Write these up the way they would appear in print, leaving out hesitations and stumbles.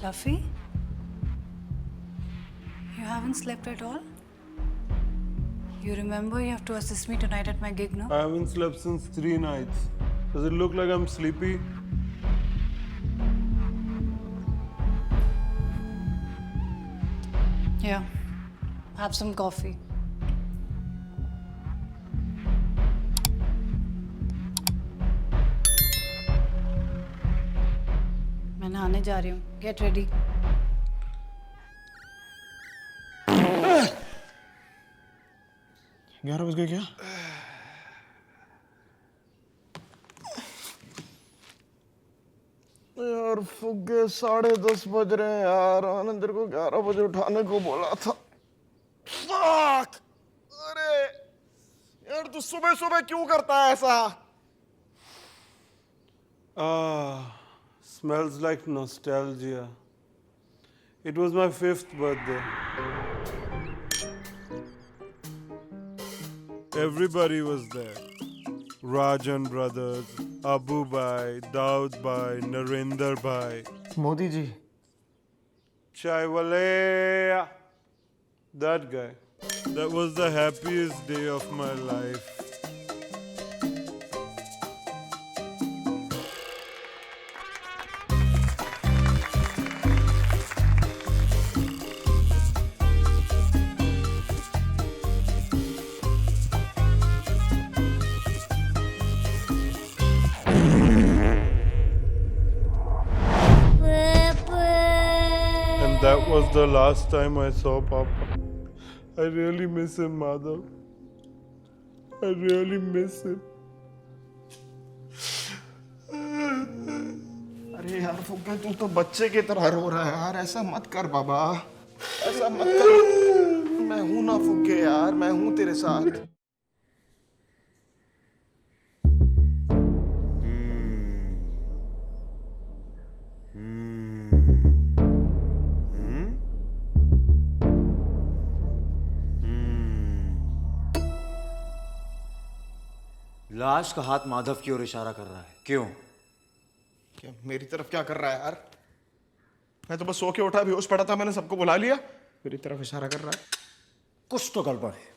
Fluffy? You haven't slept at all? You remember you have to assist me tonight at my gig, no? I haven't slept since 3 nights. Does it look like I'm sleepy? Yeah. Have some coffee. मैं नहाने जा रही हूँ. Get ready. ग्यारह बज गए क्या? यार फुग्गे 10:30 बज रहे हैं यार. आनंद को 11 बजे उठाने को बोला था. Fuck! अरे यार तू सुबह सुबह क्यों करता है ऐसा? Smells like nostalgia. It was my 5th birthday. Everybody was there. Rajan brothers, Abu Bhai, Daud Bhai, Narendra Bhai. Modi ji. Chai wale. That guy. That was the happiest day of my life. And that was the last time I saw Papa. I really miss him, Madhav. I really miss him. अरे यार फुग्गे तू तो बच्चे की तरह रो रहा है यार. ऐसा मत कर बाबा. ऐसा मत कर. मैं हूं ना फुग्गे यार. मैं हूं तेरे साथ. लाश का हाथ माधव की ओर इशारा कर रहा है. क्यों? क्या मेरी तरफ क्या कर रहा है यार? मैं तो बस सो के उठा, बेहोश पड़ा था, मैंने सबको बुला लिया. मेरी तरफ इशारा कर रहा है. कुछ तो गड़बड़ है.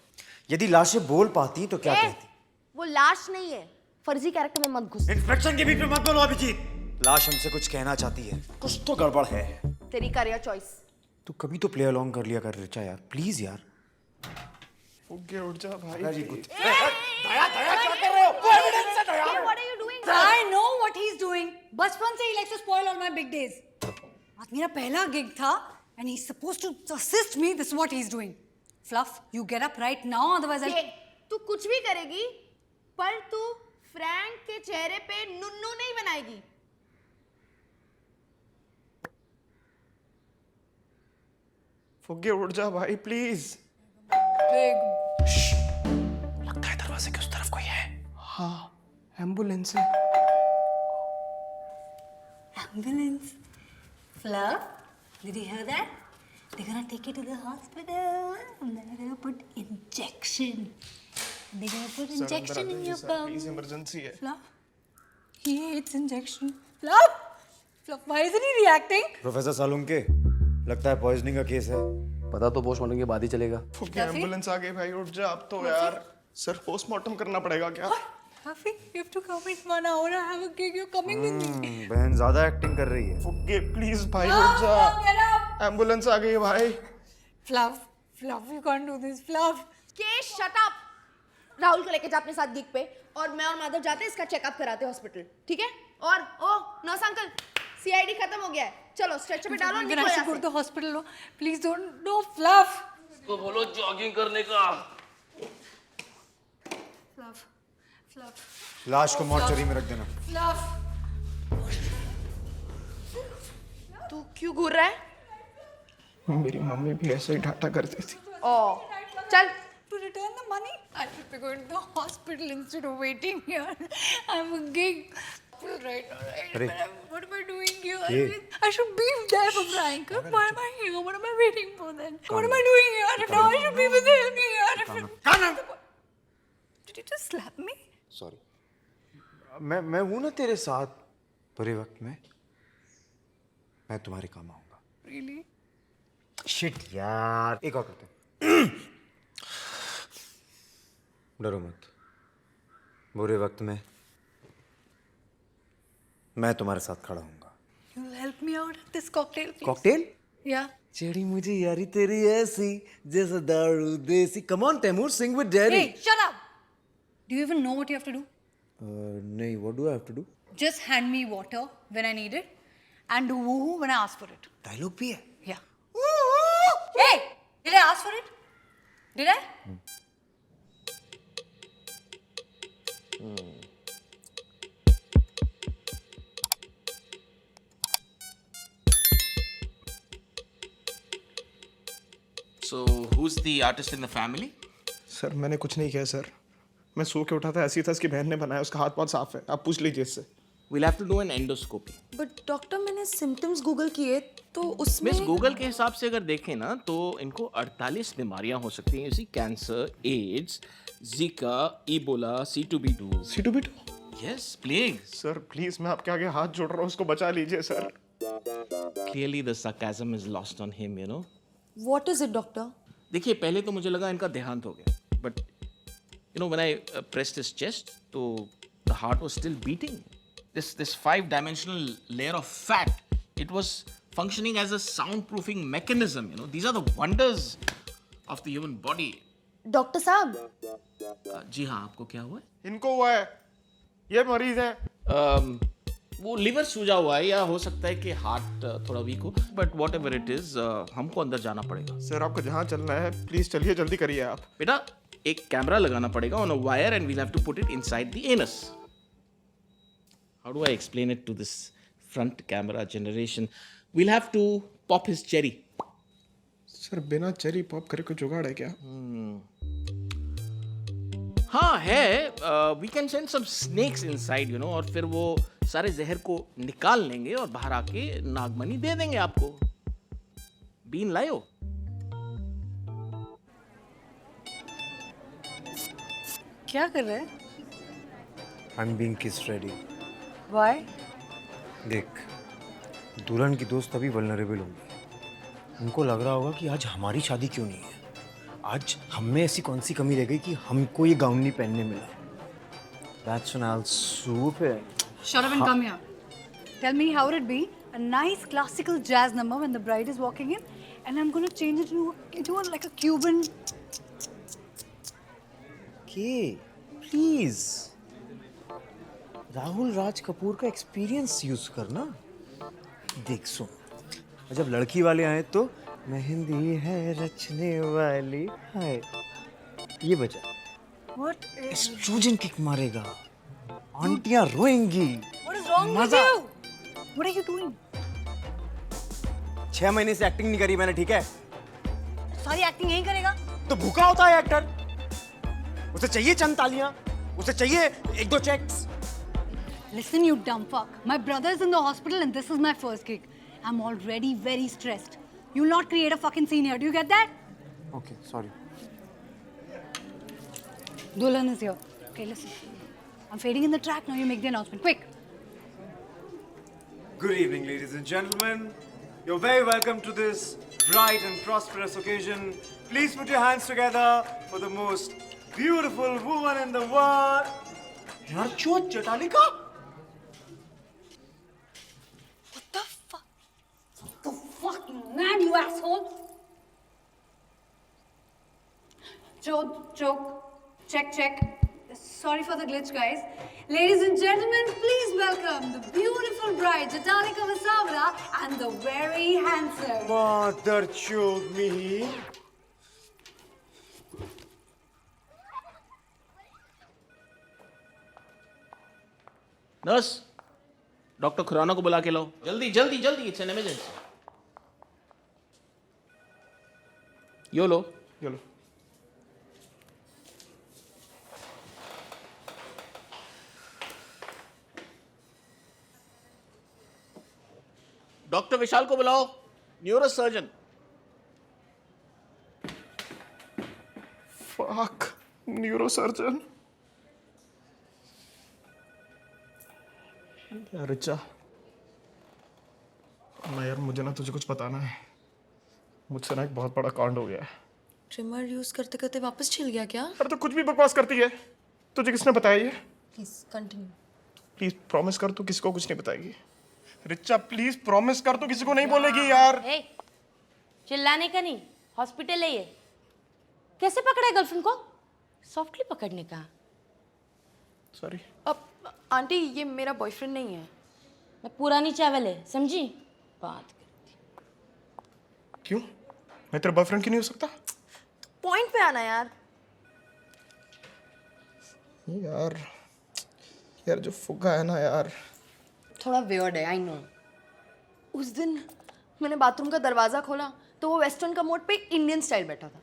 यदि लाशें बोल पाती तो क्या कहती? वो लाश नहीं है. फर्जी कैरेक्टर में मत घुस. इंस्पेक्शन के बीच में मत बोलो अभिजीत. लाश हमसे कुछ कहना चाहती है. कुछ तो गड़बड़ है. तेरी करियर चॉइस. तू कभी तो प्ले अलोंग कर लिया कर रिचा यार. प्लीज यार. फुग्गे उठ जा भाई. Very good. What are you doing? I know what he's doing. बचपन से he likes to spoil all my big days. आज मेरा पहला gig था and he's supposed to assist me. This is what he's doing. Fluff, you get up right now, otherwise I'll... तू कुछ भी करेगी पर तू फ्रैंक के चेहरे पे नुन्नू नहीं बनाएगी. फुग्गे उठ जा भाई प्लीज. Big. लगता है दरवाजे के उस तरफ कोई है. हाँ एम्बुलेंस है. Ambulance. Fluff, did you hear that? They're gonna take you to the hospital and they're gonna put injection. They're gonna put injection in your bum. Please emergency है. Fluff, he hates injection. Fluff, Fluff, why isn't he reacting? Professor Salunke, लगता है poisoning का case है. पता तो postmortem के बाद ही चलेगा. फुग्गे एम्बुलेंस आ गई भाई. उठ जा अब तो यार. सर पोस्टमार्टम करना पड़ेगा क्या? Fluffy, you have to come in 1 hour. I have a gig. You're coming with me. बहन ज्यादा एक्टिंग कर रही है. फुग्गे प्लीज भाई उठ जा. Get up. एम्बुलेंस आ गई है भाई. Fluff, Fluff, you can't do this. Fluff. के शट अप. राहुल को लेके जा अपने साथ गिग पे और मैं और माधव जाते हैं इसका चेकअप कराते हैं हॉस्पिटल. ठीक है? और ओ नर्स अंकल, सीआईडी खत्म हो गया है. चलो स्ट्रेचर पे डालो. When I should go to the hospital, no, please don't. No, Fluff. तो बोलो जॉगिंग करने का. Fluff, Fluff, लाश को मॉर्चरी में रख देना. Fluff. तू क्यों घूर रहा है? मेरी मम्मी भी ऐसे ही डांटा करती थी. ओ चल. To return the money, I should be going to the hospital instead of waiting here. I have a gig. Right, alright. अरे. What am I doing here? ये. I should be there for Frank. Why am I here? What am I waiting for then? What am I doing here? Now I should be with him here. Did you just slap me? Sorry. मैं हूं ना तेरे साथ बुरे वक्त में. मैं तुम्हारे काम आऊंगा. Really? शिट यार, एक और करते हैं। डरो मत, बुरे वक्त में मैं तुम्हारे साथ खड़ा हूंगा। You'll help me out at this cocktail, please? Cocktail? Yeah. चढ़ी मुझे यारी तेरी ऐसी जैसे दारू देसी। Come on, Taimur, sing with Daddy. Hey, shut up! Do you even know what you have to do? नहीं, what do I have to do? Just hand me water when I need it and do woohoo when I ask for it. Dialogue भी है। Yeah. Hey! Did I ask for it? Did I? So, who's the artist in the family? Sir मैंने कुछ नहीं किया sir, मैं सो के उठा था, ऐसी था इसकी बहन ने बनाया, उसका हाथ बहुत साफ है, आप पूछ लीजिए इससे। We'll have to do an endoscopy. But doctor मैंने सिम्टम्स गूगल किए तो उसमें मिस गूगल के हिसाब से अगर देखें ना तो इनको 48 बीमारियां हो सकती हैं, जैसे cancer, AIDS, Zika, Ebola, C2B2। C2B2? Yes, plague. Sir please मैं आपके आगे हाथ जोड़ रहा हूँ, उसको बचा लीजिए sir. Clearly the sarcasm is lost on him, you know. What is it doctor? देखिए, पहले तो मुझे लगा इनका देहांत हो गया, but you know when I pressed his chest, तो the heart was still beating. This 5-dimensional layer of fat, it was functioning as a soundproofing mechanism. You know, these are the wonders of the human body. Doctor साहब, जी हाँ, आपको क्या हुआ है? इनको हुआ है, ये मरीज है। वो लिवर सूजा हुआ है या हो सकता है कि हार्ट थोड़ा वीक हो, but what ever it is हमको अंदर जाना पड़ेगा। सर आपको जहाँ चलना है प्लीज चलिए, जल्दी करिए आप। बेटा, एक कैमरा लगाना पड़ेगा on a wire and we'll have to put it inside the anus. How do I explain it to this front camera generation? We'll have to pop his cherry. Sir बिना cherry pop करे कोई जुगाड़ है क्या? हाँ है, we can send some snakes inside, you know, और फिर वो सारे जहर को निकाल लेंगे और बाहर आके नागमणि दे देंगे आपको। बीन लायो। क्या कर रहे हैं? I'm being kiss ready. Why? देख, दुल्हन की दोस्त अभी वल्नरेबल होंगी, उनको लग रहा होगा कि आज हमारी शादी क्यों नहीं है, आज हम में ऐसी कौन सी कमी रह गई कि हमको ये गाउन नहीं पहनने मिला। That's when I'll swoop in. Shut up and come here. Tell me how would it be a nice classical jazz number when the bride is walking in, and I'm gonna change it into like a Cuban. Okay, please. Rahul Raj Kapoor का experience use करना। देख सुन, और जब लड़की वाले आए तो मेहंदी है रचने वाली है, ये बजा। What is? एस्ट्रोजन किक मारेगा, आंटियां रोएंगी। What is wrong with मजा। you? What are you doing? 6 महीने से एक्टिंग नहीं करी मैंने, ठीक है? सारी एक्टिंग यही करेगा? तो भूखा होता है एक्टर, उसे चाहिए चंद तालियां, उसे चाहिए 1-2 checks. Listen, you dumb fuck. My brother is in the hospital and this is my first gig. I'm already very stressed. You'll not create a fucking scene here. Do you get that? Okay, sorry. Dulhan is here. Okay, listen. I'm fading in the track. Now you make the announcement. Quick. Good evening, ladies and gentlemen. You're very welcome to this bright and prosperous occasion. Please put your hands together for the most beautiful woman in the world. यार चोट चटालिका? What the fuck? What the fuck, you mad, you asshole? Joke. Check. Sorry for the glitch, guys. Ladies and gentlemen, please welcome the beautiful bride, Jatanika Vasavra, and the very handsome. Mother choke me. Nurse, doctor Khurana को बुला के लाओ, जल्दी जल्दी जल्दी, it's an emergency. यो लो। चलो। डॉक्टर विशाल को बुलाओ, neuro surgeon. Fuck, neurosurgeon. Richa, ना यार, मुझे ना तुझे कुछ बताना है। मुझसे ना एक बहुत बड़ा कांड हो गया है। ट्रिमर यूज करते करते वापस छिल गया क्या? अरे तो कुछ भी बकवास करती है। तुझे किसने बताया ये? Please continue. प्लीज प्रॉमिस कर, तू किसी को कुछ नहीं बताएगी। रिचा प्लीज प्रॉमिस कर, तू किसी को नहीं बोलेगी यार। ए, चिल्लाने का नहीं, हॉस्पिटल है ये। कैसे पकड़ा है गर्लफ्रेंड को? सॉफ्टली पकड़ने का। सॉरी। अब आंटी ये मेरा बॉयफ्रेंड नहीं है। मैं पुरानी चावल है, समझी बात। क्यों? मैं तेरा बॉयफ्रेंड क्यों नहीं हो सकता? पॉइंट पे आना यार। यार यार जो फुग्गा है ना यार, थोड़ा वियर्ड है, आई नो। उस दिन मैंने बाथरूम का दरवाजा खोला तो वो वेस्टर्न कमोड पे इंडियन स्टाइल बैठा था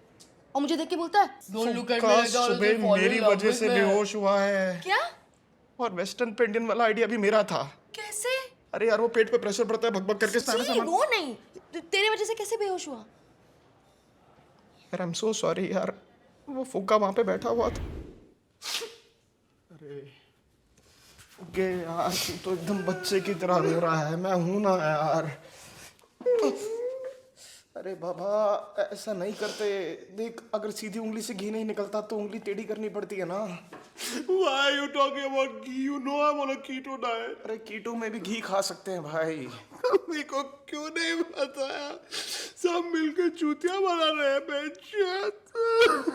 और मुझे देख के बोलता है फुग्गा सुबह मेरी वजह से बेहोश हुआ है। क्या? और वेस्टर्न पे इंडियन वाला आइडिया भी मेरा था। कैसे? अरे यार वो पेट पे प्रेशर पड़ता है, भग-भग करके सारा जी, सामान। वो नहीं, तेरे वजह से कैसे बेहोश हुआ? यार आई एम सो सॉरी यार, वो फुग्गा वहां पे बैठा हुआ था। अरे फुग्गे यार, तू तो एकदम बच्चे की तरह रो रहा है। मैं हूं ना यार। अरे बाबा ऐसा नहीं करते। देख अगर सीधी उंगली से घी नहीं निकलता तो उंगली टेढ़ी करनी पड़ती है ना। Why are you talking about ghee? You know I'm on a keto diet. अरे कीटो में भी घी खा सकते हैं भाई। मेरे को क्यों नहीं बताया? सब मिलकर चूतिया बना रहे हैं बेंचत।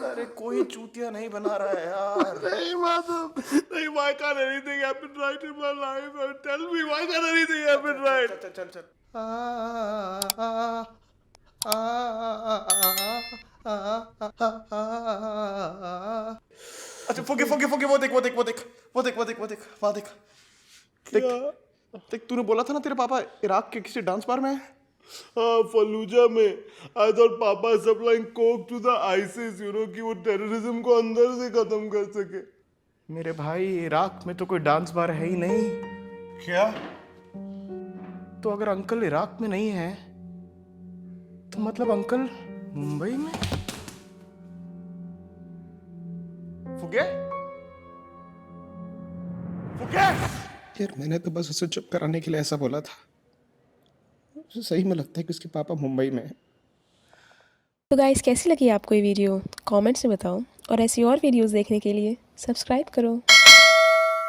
अरे कोई चूतिया नहीं बना रहा है यार। नहीं माधव, नहीं, why can't anything happen right in my life? Tell me, why can't anything happen right? चल चल चल। अच्छा फुगे फुगे फुगे, वो देख वो देख वो देख वो देख वो देख वो देख वहाँ देख। देख देख, तूने बोला था ना तेरे पापा इराक के किसी डांस बार में है। हाँ, फलूजा में। I thought पापा supplying coke to the ISIS, you know, कि वो टेररिज्म को अंदर से खत्म कर सके। मेरे भाई इराक में तो कोई डांस बार है ही नहीं। क्या? तो अगर अंकल इराक में नहीं है तो मतलब अंकल मुंबई में। फुगे फुगे यार, मैंने तो बस उसे चुप कराने के लिए ऐसा बोला था। उसे सही में लगता है कि उसके पापा मुंबई में है। तो गाइस कैसी लगी आपको ये वीडियो कमेंट्स में बताओ और ऐसी और वीडियोस देखने के लिए सब्सक्राइब करो।